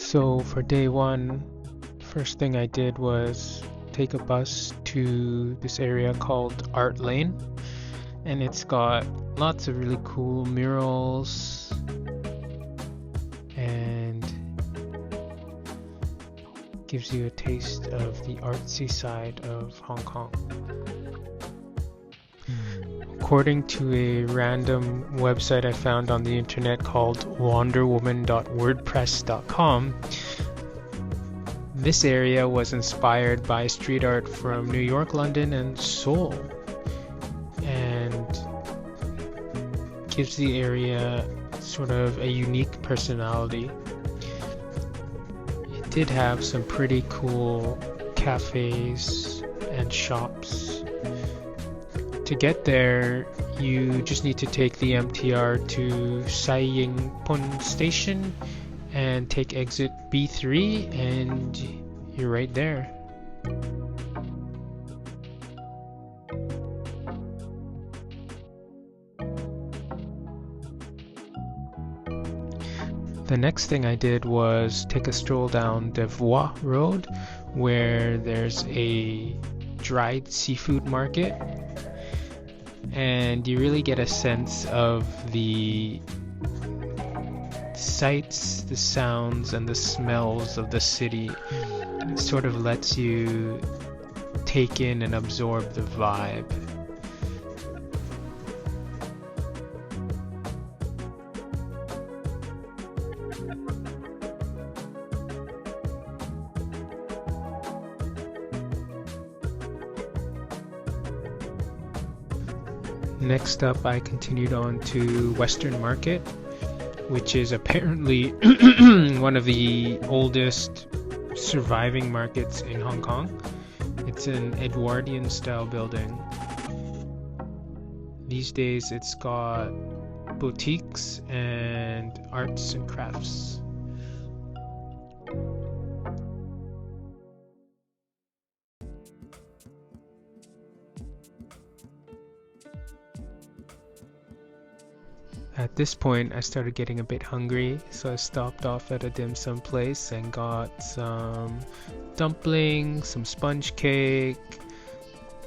So for day one, first thing I did was take a bus to this area called Art Lane, and it's got lots of really cool murals and gives you a taste of the artsy side of Hong Kong. According to a random website I found on the internet called wanderwoman.wordpress.com, this area was inspired by street art from New York, London, and Seoul, and gives the area sort of a unique personality. It did have some pretty cool cafes and shops. To get there, you just need to take the MTR to Sai Ying Pun Station and take exit B3 and you're right there. The next thing I did was take a stroll down Devois Road, where there's a dried seafood market, and you really get a sense of the sights, the sounds, and the smells of the city. It sort of lets you take in and absorb the vibe. Next up, I continued on to Western Market, which is apparently one of the oldest surviving markets in Hong Kong. It's an Edwardian style building. These days it's got boutiques and arts and crafts. At this point, I started getting a bit hungry, so I stopped off at a dim sum place and got some dumplings, some sponge cake,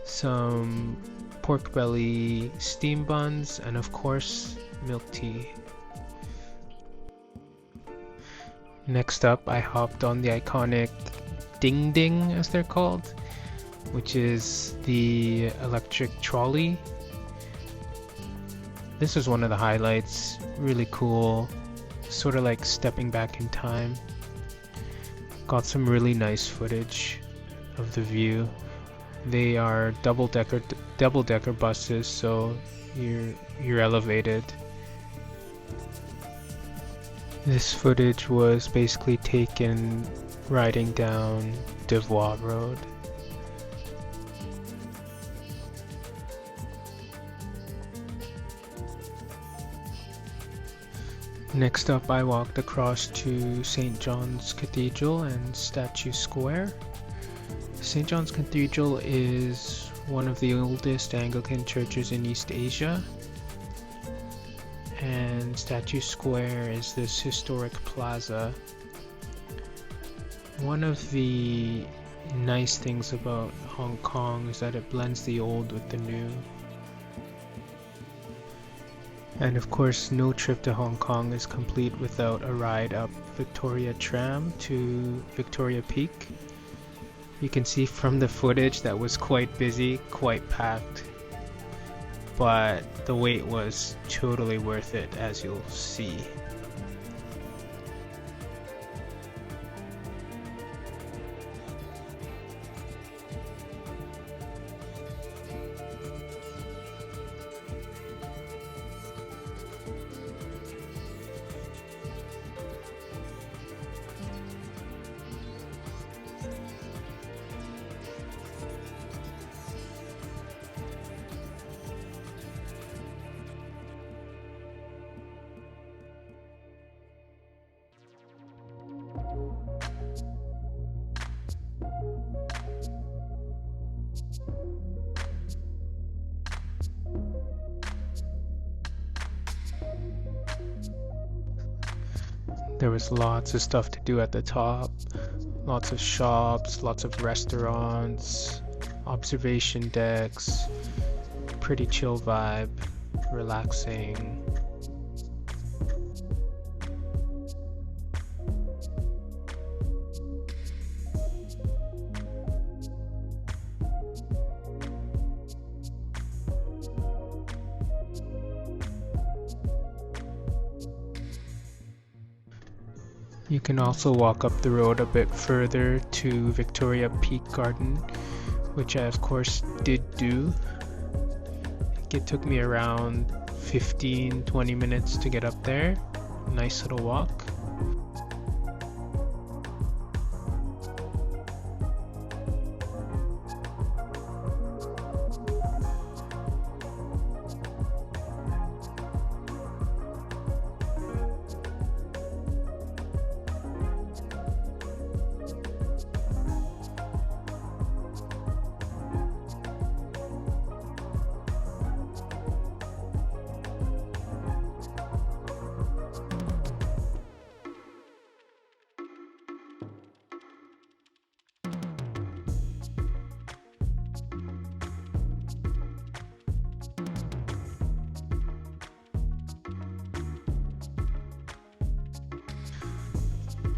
some pork belly steam buns, and of course, milk tea. Next up, I hopped on the iconic Ding Ding, as they're called, which is the electric trolley. This was one of the highlights, really cool, sort of like stepping back in time. Got some really nice footage of the view. They are double-decker buses, so you're elevated. This footage was basically taken riding down Devois Road. Next up, I walked across to St. John's Cathedral and Statue Square. St. John's Cathedral is one of the oldest Anglican churches in East Asia, and Statue Square is this historic plaza. One of the nice things about Hong Kong is that it blends the old with the new. And of course, no trip to Hong Kong is complete without a ride up Victoria Tram to Victoria Peak. You can see from the footage that was quite busy, quite packed, but the wait was totally worth it, as you'll see. There was lots of stuff to do at the top. Lots of shops, lots of restaurants, observation decks. Pretty chill vibe, relaxing. You can also walk up the road a bit further to Victoria Peak Garden, which I of course did do. It took me around 15-20 minutes to get up there. Nice little walk.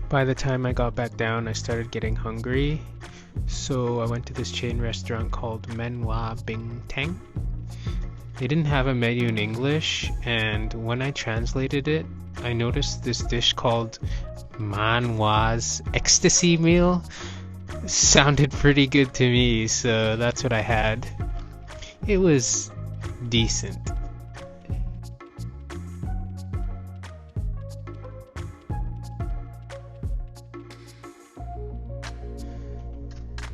By the time I got back down, I started getting hungry, so I went to this chain restaurant called Menwa Bing Tang. They didn't have a menu in English, and when I translated it, I noticed this dish called Manwa's Ecstasy meal sounded pretty good to me, so that's what I had. It was decent.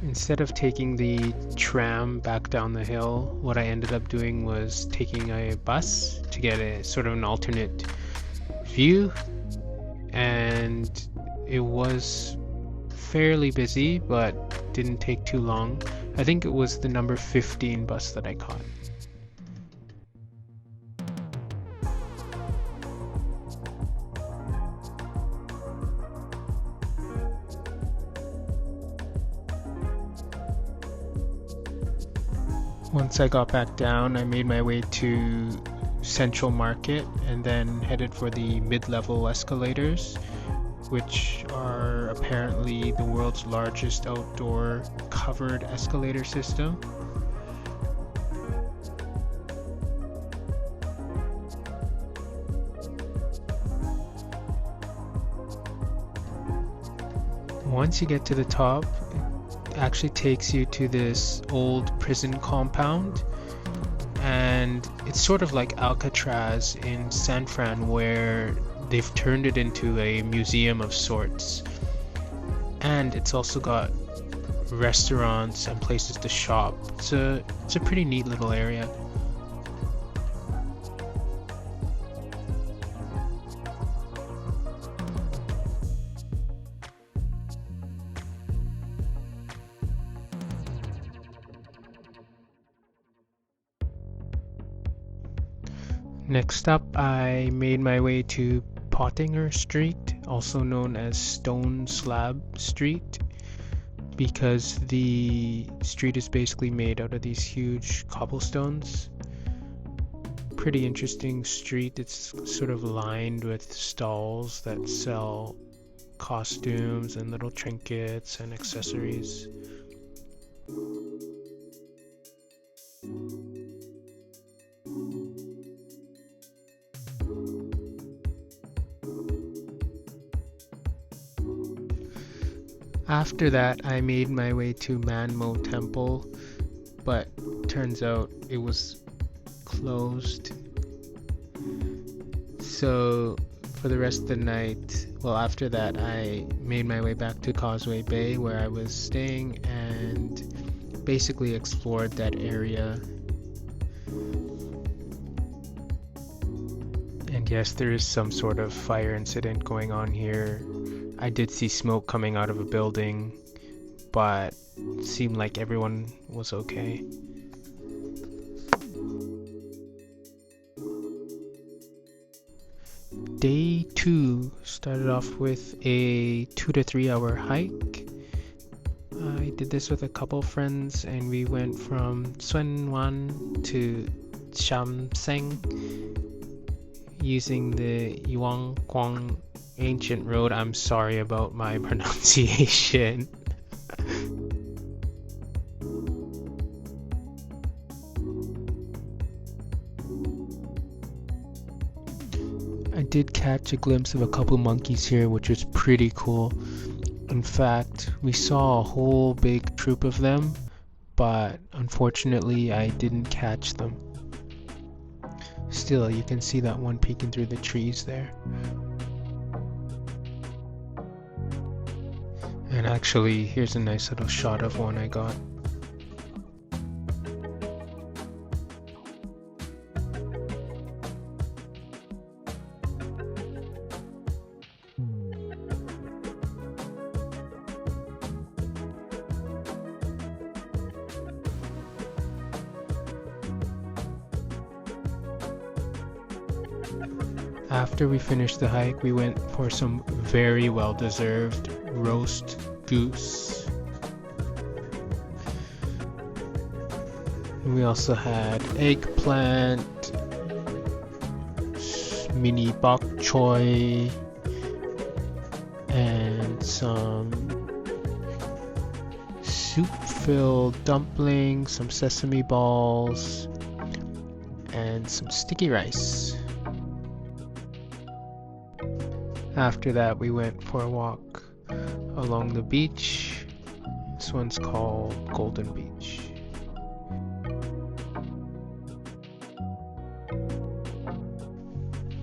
Instead of taking the tram back down the hill, what I ended up doing was taking a bus to get a sort of an alternate view, and it was fairly busy but didn't take too long. I think it was the number 15 bus that I caught. Once I got back down, I made my way to Central Market and then headed for the mid-level escalators, which are apparently the world's largest outdoor covered escalator system. Once you get to the top, actually takes you to this old prison compound, and it's sort of like Alcatraz in San Fran, where they've turned it into a museum of sorts, and it's also got restaurants and places to shop. It's a pretty neat little area. Next up, I made my way to Pottinger Street, also known as Stone Slab Street, because the street is basically made out of these huge cobblestones. Pretty interesting street. It's sort of lined with stalls that sell costumes and little trinkets and accessories. After that, I made my way to Manmo Temple, but turns out it was closed. So for the rest of the night, well, after that, I made my way back to Causeway Bay where I was staying and basically explored that area. And yes, there is some sort of fire incident going on here. I did see smoke coming out of a building, but it seemed like everyone was okay. Day 2 started off with a 2 to 3 hour hike. I did this with a couple friends and we went from Tsuen to Sham using the Yuan ancient road. I'm sorry about my pronunciation. I did catch a glimpse of a couple monkeys here, which was pretty cool. In fact, we saw a whole big troop of them, but unfortunately I didn't catch them. Still, you can see that one peeking through the trees there. And actually, here's a nice little shot of one I got. After we finished the hike, we went for some very well-deserved roast goose. We also had eggplant, mini bok choy, and some soup-filled dumplings, some sesame balls, and some sticky rice. After that, we went for a walk along the beach. This one's called Golden Beach.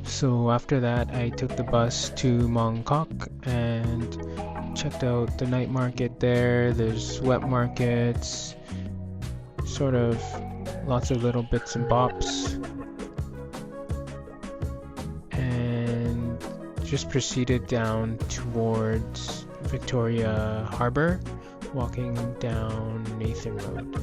So after that, I took the bus to Mong Kok and checked out the night market there. There's wet markets, sort of lots of little bits and bops. Just proceeded down towards Victoria Harbour, walking down Nathan Road.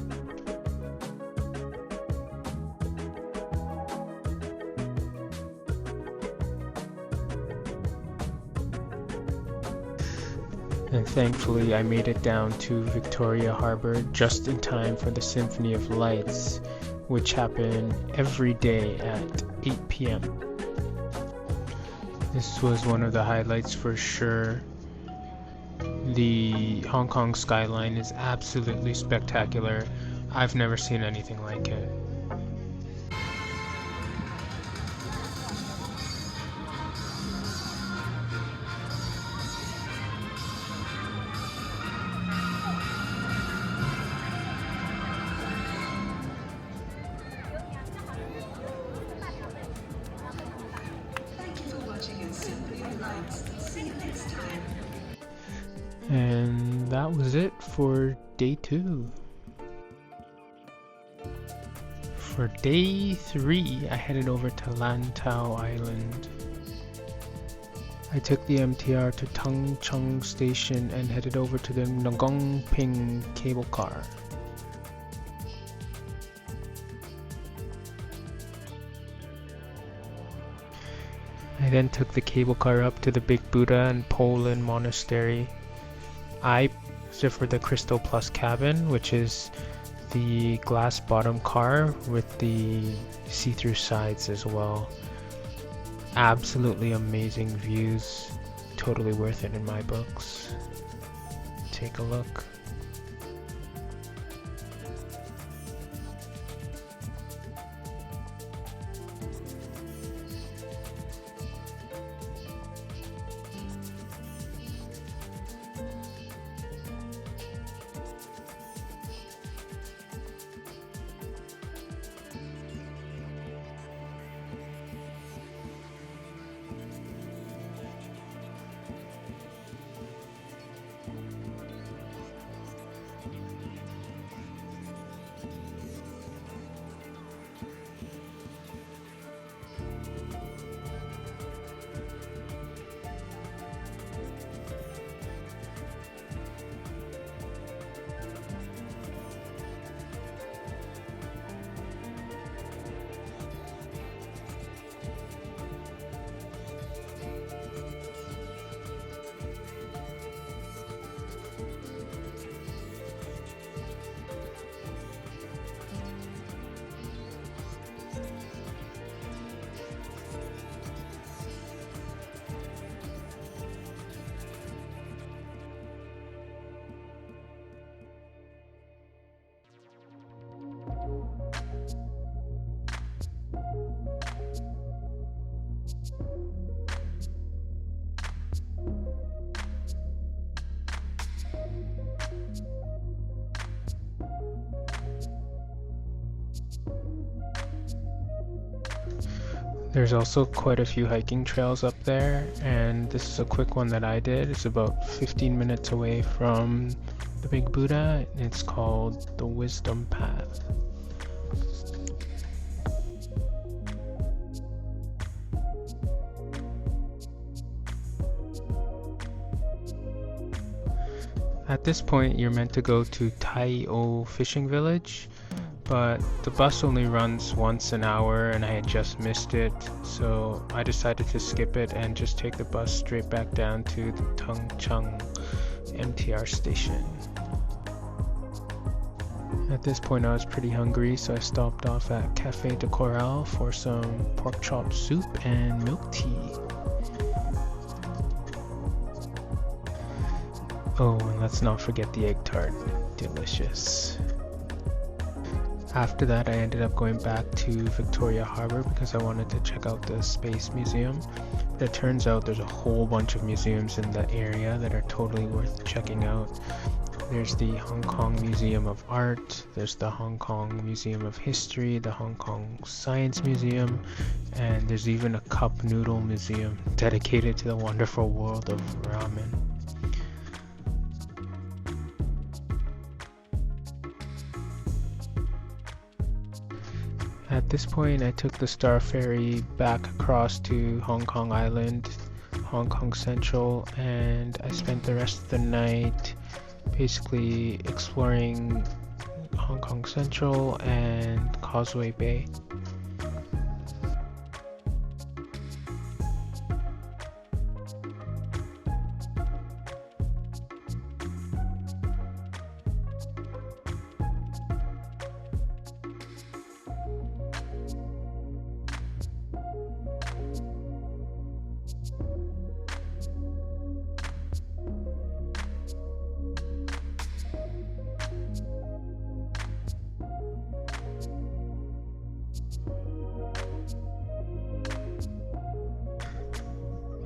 And thankfully I made it down to Victoria Harbour just in time for the Symphony of Lights, which happen every day at 8 p.m. This was one of the highlights for sure. The Hong Kong skyline is absolutely spectacular. I've never seen anything like it. And that was it for day 2. For day 3, I headed over to Lantau Island. I took the MTR to Tung Chung Station and headed over to the Ngong Ping cable car. I then took the cable car up to the Big Buddha and Lin Monastery. I opted for the Crystal Plus cabin, which is the glass bottom car with the see-through sides as well. Absolutely amazing views, totally worth it in my books. Take a look. There's also quite a few hiking trails up there, and this is a quick one that I did. It's about 15 minutes away from the Big Buddha. It's called the Wisdom Path. At this point, you're meant to go to Tai O Fishing Village, but the bus only runs once an hour and I had just missed it, so I decided to skip it and just take the bus straight back down to the Tung MTR station. At this point I was pretty hungry, so I stopped off at Cafe de Coral for some pork chop soup and milk tea. Oh, and let's not forget the egg tart. Delicious. After that, I ended up going back to Victoria Harbour because I wanted to check out the Space Museum. It turns out there's a whole bunch of museums in the area that are totally worth checking out. There's the Hong Kong Museum of Art, there's the Hong Kong Museum of History, the Hong Kong Science Museum, and there's even a cup noodle museum dedicated to the wonderful world of ramen. At this point, I took the Star Ferry back across to Hong Kong Island, Hong Kong Central, and I spent the rest of the night basically exploring Hong Kong Central and Causeway Bay.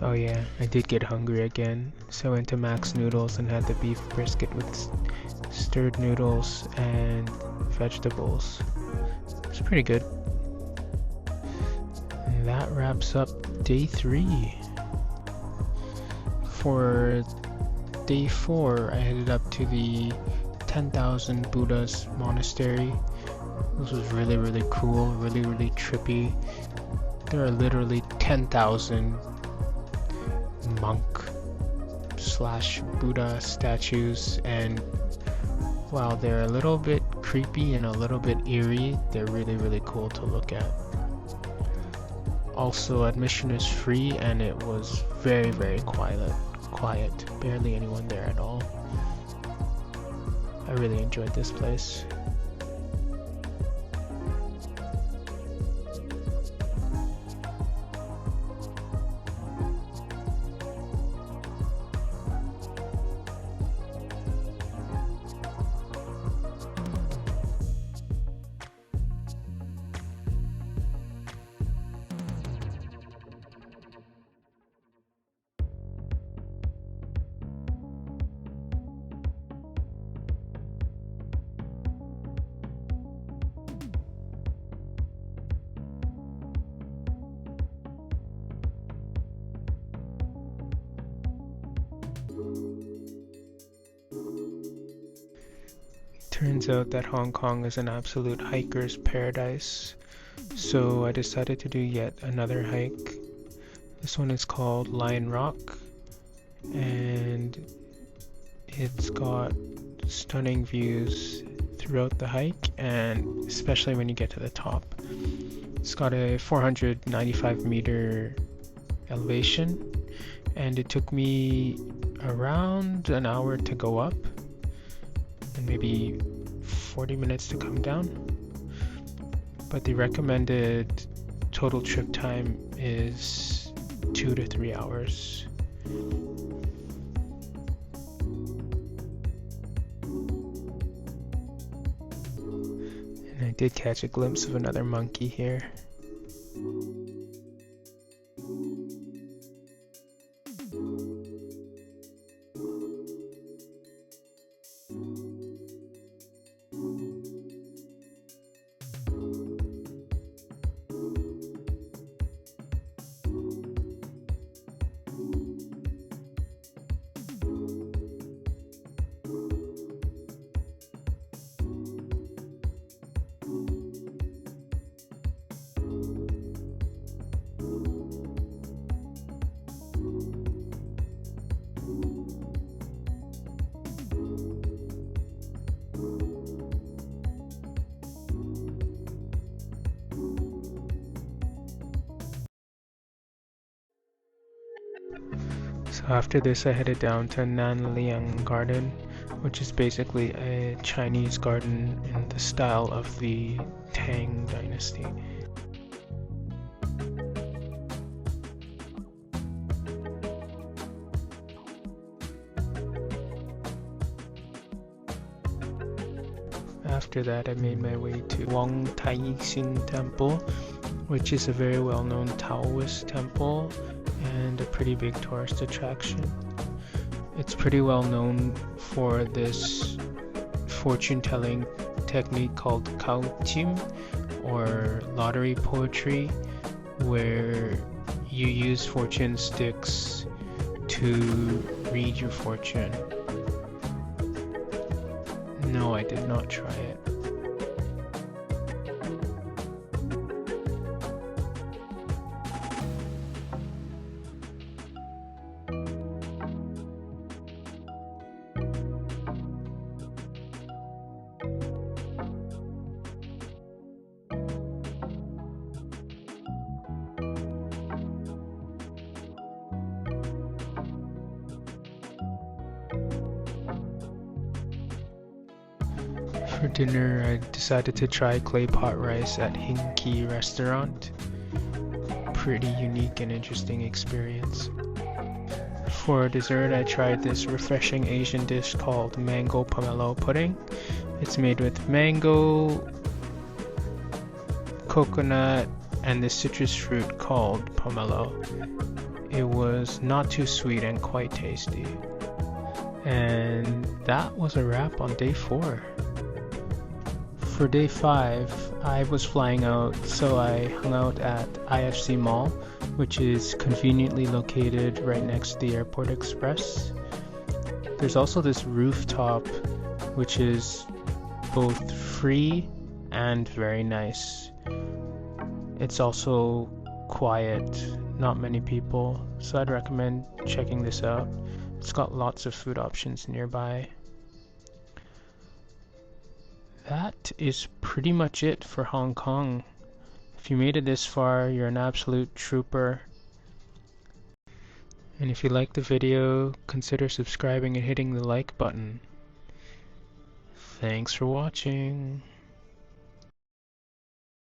Oh yeah, I did get hungry again, so I went to Max Noodles and had the beef brisket with stirred noodles and vegetables. It's pretty good. And that wraps up day 3. For day 4, I headed up to the 10,000 Buddhas Monastery. This was really cool, really trippy. There are literally 10,000 monk / Buddha statues, and while they're a little bit creepy and a little bit eerie, they're really cool to look at. Also, admission is free and it was very quiet, barely anyone there at all. I really enjoyed this place. Turns out that Hong Kong is an absolute hiker's paradise, so I decided to do yet another hike. This one is called Lion Rock, and it's got stunning views throughout the hike, and especially when you get to the top. It's got a 495 meter elevation, and it took me around an hour to go up and maybe 40 minutes to come down, but the recommended total trip time is 2 to 3 hours. And I did catch a glimpse of another monkey here. After this, I headed down to Nan Lian Garden, which is basically a Chinese garden in the style of the Tang dynasty. After that, I made my way to Wong Tai Sin Temple, which is a very well-known Taoist temple and a pretty big tourist attraction. It's pretty well known for this fortune-telling technique called Kao Tim, or lottery poetry, where you use fortune sticks to read your fortune. No, I did not try it. For dinner, I decided to try Claypot rice at Hinki restaurant. Pretty unique and interesting experience. For dessert, I tried this refreshing Asian dish called mango pomelo pudding. It's made with mango, coconut, and the citrus fruit called pomelo. It was not too sweet and quite tasty. And that was a wrap on day 4. For day 5, I was flying out, so I hung out at IFC Mall, which is conveniently located right next to the Airport Express. There's also this rooftop, which is both free and very nice. It's also quiet, not many people, so I'd recommend checking this out. It's got lots of food options nearby. That is pretty much it for Hong Kong. If you made it this far, you're an absolute trooper. And if you liked the video, consider subscribing and hitting the like button. Thanks for watching.